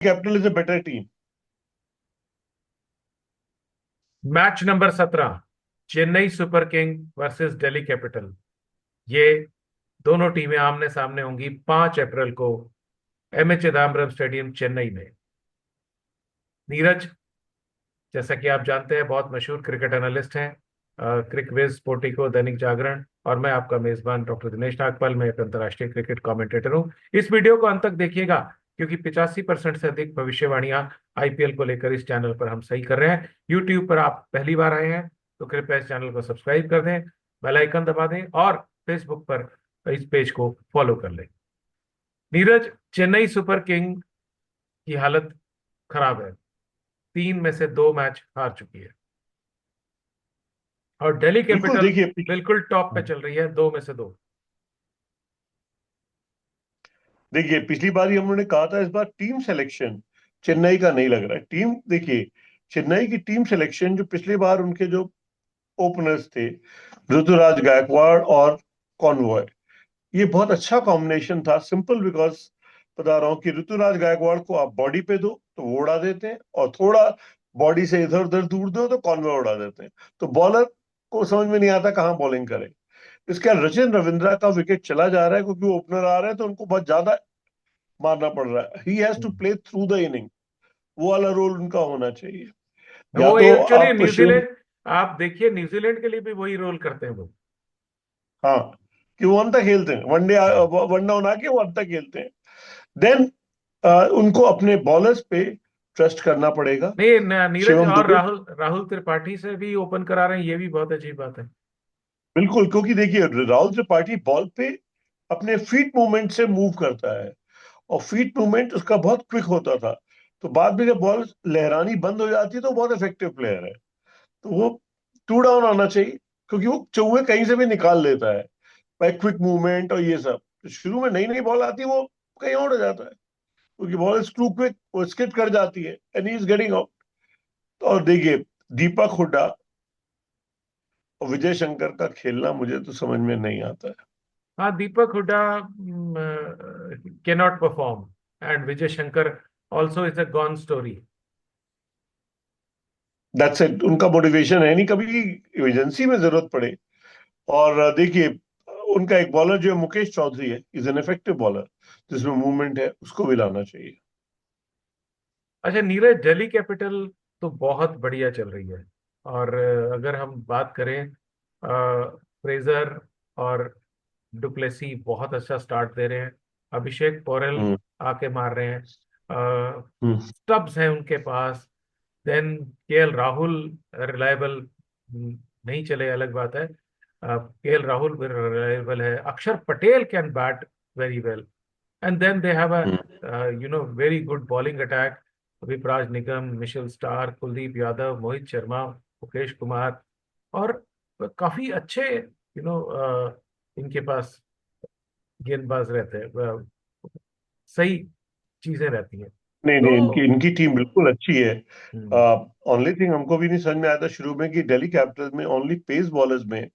Capital is a better team. Match number 17, Chennai super king versus Delhi capital. ये दोनों टीमें आमने सामने होंगी 5 अप्रैल को M A Chidambaram stadium Chennai में। नीरज, जैसा कि आप जानते हैं, बहुत मशहूर क्रिकेट एनालिस्ट हैं, क्रिकविज स्पोर्टिको, दैनिक जागरण, और मैं आपका मेजबान डॉक्टर दिनेश नागपाल। मैं एक अंतर्राष्ट्रीय क्रिकेट कमेंटेटर हूं। इस वीडियो को अंत तक देखिएगा, क्योंकि 85% से अधिक भविष्यवाणियां आईपीएल को लेकर इस चैनल पर हम सही कर रहे हैं। यूट्यूब पर आप पहली बार आए हैं तो कृपया इस चैनल को सब्सक्राइब कर दें, बेल आइकन दबा दें, और फेसबुक पर इस पेज को फॉलो कर लें। नीरज, चेन्नई सुपर किंग की हालत खराब है। 3 में से 2 मैच हार चुकी है, और दिल्ली बिल्कुल कैपिटल देखिए बिल्कुल टॉप पे चल रही है, 2 में से 2। देखिए पिछली बार ही हम लोगों ने कहा था, इस बार टीम सिलेक्शन चेन्नई का नहीं लग रहा है। टीम देखिए, चेन्नई की टीम सिलेक्शन जो पिछली बार उनके जो ओपनर्स थे, ऋतुराज गायकवाड़ और कॉनवॉय, ये बहुत अच्छा कॉम्बिनेशन था। सिंपल बिकॉज बता रहा हूं कि ऋतुराज गायकवाड़ को आप बॉडी पे दो तो वो उड़ा देते हैं, और थोड़ा बॉडी से इधर उधर दूर दो तो कॉनवॉय उड़ा देते हैं। तो बॉलर को समझ में नहीं आता कहाँ बॉलिंग करे। इसके बाद रचिन रविंद्रा का विकेट चला जा रहा है क्योंकि वो ओपनर आ रहे हैं, तो उनको बहुत ज्यादा मारना पड़ रहा है। He has to play through the inning. वो वाला रोल उनका होना चाहिए। या वो तो एक्चुअली आप शिव, न्यूजीलैंड, आप देखिए न्यूजीलैंड के लिए भी वही रोल करते हैं वो। हाँ, कि वो अंत तक खेलते हैं, वनडे वन डाउन आके वो अंत तक खेलते हैं। देन उनको अपने बॉलर्स पे ट्रस्ट करना पड़ेगा। नहीं, नीरज, शिवम और दुबे, राहुल राहुल त्रिपाठी से भी ओपन करा रहे हैं, ये भी बहुत अच्छी बात है। बिल्कुल, क्योंकि देखिए राहुल त्रिपाठी बॉल पे अपने फीट मूवमेंट से मूव करता है, और फीट मूवमेंट उसका बहुत क्विक होता था। तो बाद में जब बॉल लहरानी बंद हो जाती है तो बहुत इफेक्टिव प्लेयर है। तो वो टू डाउन आना चाहिए, क्योंकि वो चौवे कहीं से भी निकाल लेता है बाय क्विक मूवमेंट और ये सब। तो शुरू में नई नई बॉल आती है, वो कहीं और हो जाता है, क्योंकि बॉल इज टू क्विक, वो स्किप कर जाती है and he is getting out. और देखिए, दीपक हुड्डा और विजय शंकर का खेलना मुझे तो समझ में नहीं आता है। हाँ, Deepak Hooda cannot perform, and Vijay Shankar also is a gone story. That's it, उनका मोटिवेशन है नहीं कभी इमरजेंसी में जरूरत पड़े। और देखिए, उनका एक बॉलर जो है मुकेश चौधरी है, इज एन इफेक्टिव बॉलर, जिसमें मूवमेंट है, उसको भी लाना चाहिए। अच्छा नीरज, दिल्ली कैपिटल तो बहुत बढ़िया चल रही है। और अगर हम बात करें, फ्रेजर और डुप्लेसी बहुत अच्छा स्टार्ट दे रहे हैं। अभिषेक पोरेल हम्म। आके मार रहे हैं। हम्म। स्टब्स हैं उनके पास। देन केएल राहुल रिलायबल नहीं चले, अलग बात है। केएल राहुल रिलायबल है। Akshar Patel can bat very well. And then they have hmm. A very good bowling attack. Vipraj Nigam, Mitchell Starc, Kuldeep Yadav, Mohit Sharma, Mukesh Kumar, और काफी अच्छे इनके पास गेंदबाज रहते हैं। सही चीजें रहती हैं। नहीं नहीं, इनकी तो इनकी टीम बिल्कुल अच्छी है। हम्म, ओनली थिंग हमको भी नहीं समझ में आया था शुरू में कि दिल्ली कैपिटल्स में ओनली पेस बॉलर्स में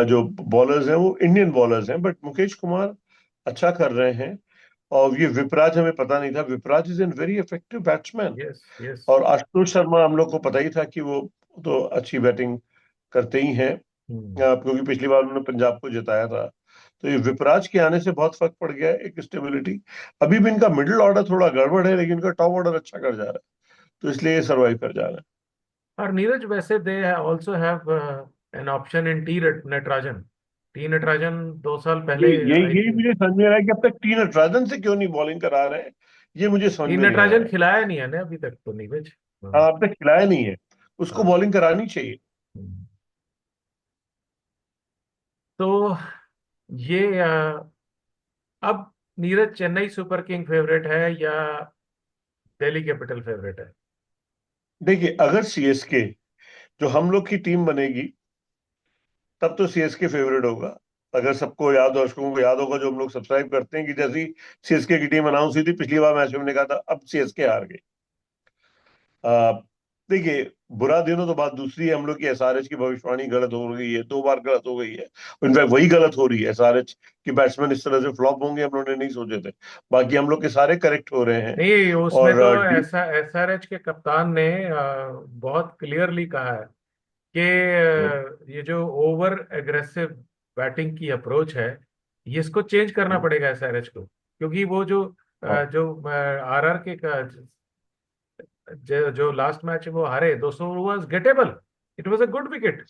जो बॉलर्स हैं वो इंडियन बॉलर्स हैं, बट मुकेश कुमार अच्छा कर रहे हैं। और ये विपराज हमें पता नहीं था, Vipraj is an very effective batsman. Yes yes. और आशुतोष शर्मा हम लोग को पता ही था कि वो तो अच्छी बैटिंग करते ही हैं, हम्म। क्योंकि पिछली बार उन्होंने पंजाब को जिताया था। तो ये विपराज के आने से बहुत फर्क पड़ गया है, एक स्टेबिलिटी। अभी भी इनका मिडिल ऑर्डर थोड़ा गड़बड़ है, लेकिन इनका टॉप ऑर्डर अच्छा कर जा रहा है, तो इसलिए ये सर्वाइव कर जा रहा है। और नीरज, वैसे they also have an option in T Natarajan. T Natarajan 2 साल पहले यही यही आईपीएल। मुझे समझ में आ रहा है कि अब तक टी नटराजन से क्यों नहीं बॉलिंग करा रहे हैं, ये मुझे समझ टी में नहीं आया नटराजन है। खिलाया नहीं है ना अभी तक तो नीरज। हाँ, हाँ। अब तक खिलाया नहीं है, उसको हाँ। बॉलिंग करानी चाहिए। हम्म। तो ये अब Neeraj, Chennai super king favourite है या दिल्ली कैपिटल फेवरेट है? देखिए, अगर सीएसके जो हम लोग की टीम बनेगी, तब तो सीएसके फेवरेट होगा। अगर सबको याद, दर्शकों को याद होगा जो हम लोग सब्सक्राइब करते हैं, कि जैसी सीएसके की टीम अनाउंस हुई थी पिछली बार मैच में, हमने कहा था अब सीएसके हार गई। देखिए, बुरा दिन हो तो बात दूसरी है। हम लोग की एसआरएच की भविष्यवाणी गलत हो गई है, 2 बार गलत हो गई है। इनफैक्ट वही गलत हो रही है, एसआरएच की बैट्समैन इस तरह से फ्लॉप होंगे हम लोगों ने नहीं सोचे थे। बाकी हम लोग के सारे करेक्ट हो रहे हैं। नहीं, उसमें और तो ऐसा एसआरएच के कप्तान ने बहुत क्लियरली कहा है कि ये जो ओवर एग्रेसिव बैटिंग की अप्रोच है, ये इसको चेंज करना पड़ेगा एसआरएच को, क्योंकि वो हाँ, जो आरआर के जो लास्ट मैच वो हारे 200 was gettable, it was a good wicket.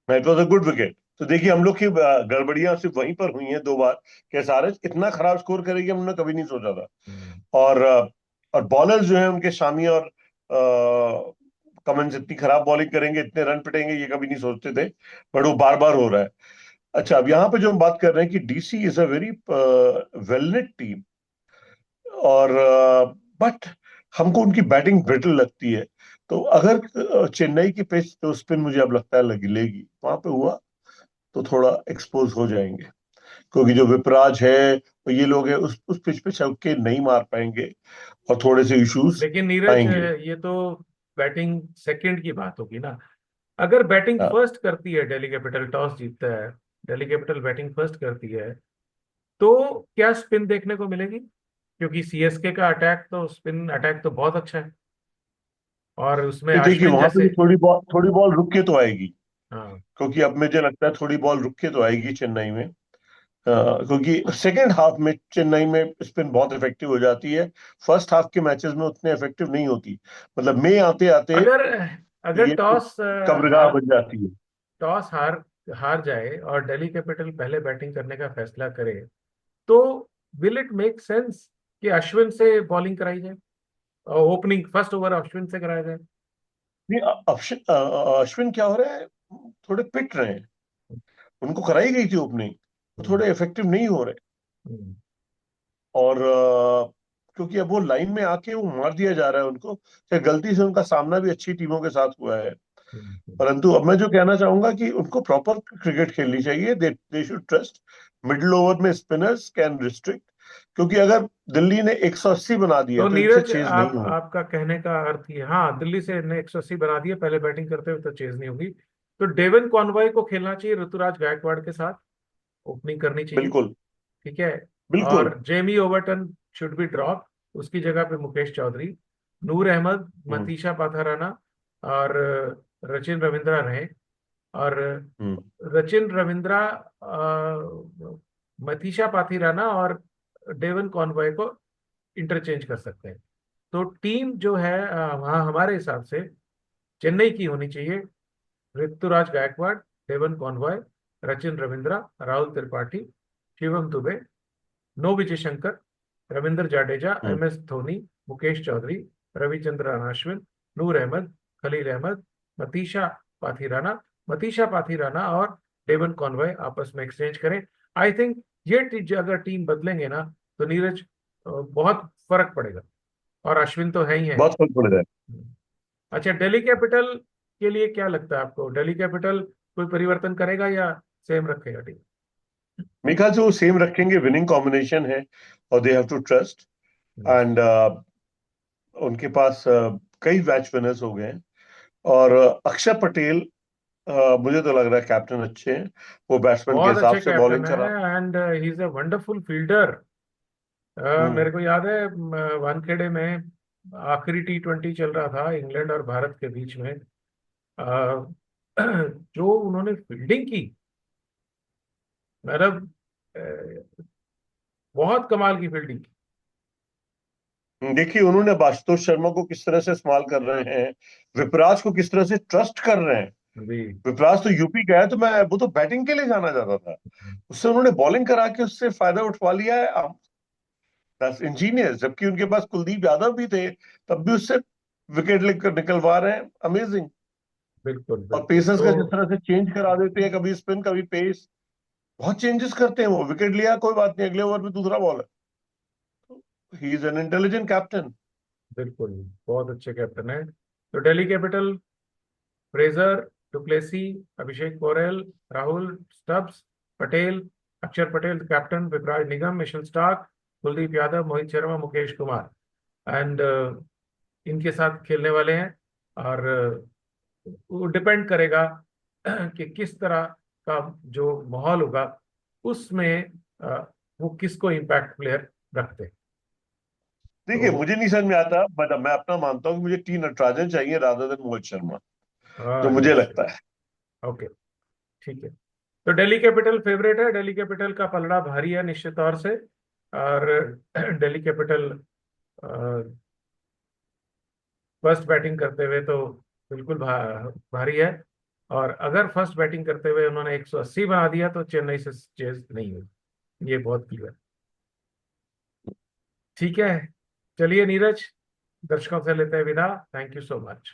It was a good wicket. तो देखिए, हम लोग की गड़बड़ियां सिर्फ वहीं पर हुई हैं 2 बार, कि एसआरएच इतना खराब स्कोर करेगी हमने कभी नहीं सोचा था। और बॉलर्स जो है उनके, शामी और कमिंस इतनी खराब बॉलिंग करेंगे, इतने रन पिटेंगे, ये कभी नहीं सोचते थे। बट वो बार बार हो रहा है। अच्छा, अब यहाँ पे जो हम बात कर रहे हैं कि DC is a very well knit team, और बट हमको उनकी बैटिंग ब्रिटल लगती है। तो अगर चेन्नई की पिच तो स्पिन मुझे अब लगता है लेगी, वहां पे हुआ तो थोड़ा एक्सपोज हो जाएंगे, क्योंकि जो विपराज है और ये लोग हैं उस पिच पे चौके नहीं मार पाएंगे, और थोड़े से इश्यूज लेकिन नीरज, आएंगे। ये तो बैटिंग सेकंड की बात होगी ना। अगर बैटिंग हाँ, फर्स्ट करती है दिल्ली कैपिटल, टॉस जीतता है, दिल्ली कैपिटल बैटिंग फर्स्ट करती है, तो क्या स्पिन देखने को मिलेगी? क्योंकि सीएसके का अटैक तो, स्पिन अटैक तो बहुत अच्छा है, और उसमें नहीं देखिए, अश्विन वहां पे जैसे। भी थोड़ी बॉल रुक के तो आएगी। हाँ, क्योंकि अब मुझे लगता है थोड़ी बॉल रुक के तो आएगी चेन्नई में। क्योंकि सेकेंड हाफ में चेन्नई में स्पिन बहुत इफेक्टिव हो जाती है। फर्स्ट हाफ के मैचेस में उतने इफेक्टिव नहीं होती। मतलब मई आते आते अगर अगर ये टॉस कब्रगाह हार बन जाती है। टॉस हार हार जाए और दिल्ली कैपिटल पहले बैटिंग करने का फैसला करे, तो विल इट मेक सेंस कि अश्विन से बॉलिंग कराई जाए, ओपनिंग फर्स्ट ओवर अश्विन से कराया जाए? नहीं, अश्विन क्या हो रहा है, थोड़े पिट रहे हैं। उनको कराई गई थी ओपनिंग, तो हम्म, थोड़े इफेक्टिव नहीं हो रहे। हम्म, और क्योंकि अब वो लाइन में आके वो मार दिया जा रहा है उनको, चाहे गलती से उनका सामना भी अच्छी टीमों के साथ हुआ है। हम्म। परंतु अब मैं जो कहना चाहूंगा कि उनको प्रॉपर क्रिकेट खेलनी चाहिए। They should trust middle over में स्पिनर्स कैन रिस्ट्रिक्ट, क्योंकि अगर दिल्ली ने 180 बना दिया तो तो इनसे नीरज, चेज नहीं होगा। आपका कहने का अर्थ ये, हाँ, दिल्ली से ने 180 बना दिए, पहले बैटिंग करते हुए तो चेज नहीं होगी, तो डेवन कॉनवॉय को खेलना चाहिए ऋतुराज गायकवाड़ के साथ, ओपनिंग करनी चाहिए। बिल्कुल, ठीक है। बिल्कुल। और Jamie Overton should be drop, उसकी जगह पे मुकेश चौधरी, नूर अहमद, हम्म, मतीशा पाथाराना और रचिन रविंद्रा रहे। और हम्म, रचिन रविंद्रा, मतीशा पाथीराना और डेवन कॉनवॉय को इंटरचेंज कर सकते हैं। तो टीम जो है वहाँ हमारे हिसाब से चेन्नई की होनी चाहिए: Ruturaj Gaikwad, Devon Conway, Rachin Ravindra, Rahul Tripathi, Shivam Dube, no Vijay Shankar, Ravindra Jadeja, hmm, M S Dhoni, Mukesh Choudhary, Ravichandran Ashwin, Noor Ahmad, Khaleel Ahmed, Matheesha Pathirana Matheesha Pathirana और डेवन कॉनवॉय आपस में एक्सचेंज करें। आई थिंक अगर टीम बदलेंगे ना, तो नीरज, बहुत फर्क पड़ेगा। और अश्विन तो है ही है। बहुत फर्क पड़ रहा है। अच्छा, दिल्ली कैपिटल के लिए क्या लगता है आपको? दिल्ली कैपिटल कोई परिवर्तन करेगा या सेम रखेगा टीम? मेरे ख्याल से वो सेम रखेंगे, विनिंग कॉम्बिनेशन है, और they have to trust. Yes. And उनके पास कई मैच विनर्स हो गए हैं। और अक्षर पटेल, मुझे तो लग रहा है कैप्टन अच्छे हैं। वो बैट्समैन के बहुत हिसाब अच्छे से कैप्टन बॉलिंग करा। है, and he is a wonderful fielder. Hmm, मेरे को याद है, वानखेड़े में आखिरी T20 चल रहा था इंग्लैंड और भारत के बीच में, अ, जो उन्होंने फील्डिंग की, मतलब बहुत कमाल की फील्डिंग देखिए उन्होंने आशुतोष शर्मा को किस तरह से इस्तेमाल कर रहे हैं, विपराज को किस तरह से ट्रस्ट कर रहे हैं। की भी। विपराज तो यूपी का है, तो मैं वो तो बैटिंग के लिए जाना चाहता था, उससे उन्होंने बॉलिंग करा के उससे फायदा उठवा लिया है। दस इंजीनियर्स, जबकि उनके पास कुलदीप यादव भी थे, तब भी उससे विकेट लेकर निकलवा रहे हैं। अमेजिंग। बिल्कुल, और बिल्कुल। पेसर्स तो का जिस तरह से चेंज करा देते हैं, कभी स्पिन कभी पेस, बहुत चेंजेस करते हैं वो। विकेट लिया कोई बात नहीं, अगले ओवर में दूसरा बॉल है। He is an intelligent captain. बिल्कुल, बहुत अच्छे कैप्टन है। तो दिल्ली कैपिटल: फ्रेजर, डुप्लेसी, अभिषेक पोरेल, राहुल, स्टब्स, पटेल, अक्षर Patel captain, Vipraj Nigam, Mitchell Starc, Kuldeep Yadav, Mohit Sharma, Mukesh Kumar. And इनके साथ खेलने वाले हैं और वो डिपेंड करेगा कि किस तरह का जो माहौल होगा उसमें वो किसको इम्पैक्ट प्लेयर रखते हैं। देखिए, तो मुझे नहीं समझ में आता, बट मैं अपना मानता हूँ कि मुझे टी नटराजन चाहिए रादर देन मोहित शर्मा, जो मुझे अंडरस्टूड। लगता है। ओके, ठीक है। तो दिल्ली कैपिटल फेवरेट है, दिल्ली कैपिटल का पलड़ा भारी है निश्चित तौर से। और दिल्ली कैपिटल फर्स्ट बैटिंग करते हुए तो बिल्कुल भारी है। और अगर फर्स्ट बैटिंग करते हुए उन्होंने 180 बना दिया तो चेन्नई से चेज नहीं हुई, ये बहुत क्लियर। ठीक है, चलिए नीरज, दर्शकों से लेते हैं विदा। Thank you so much.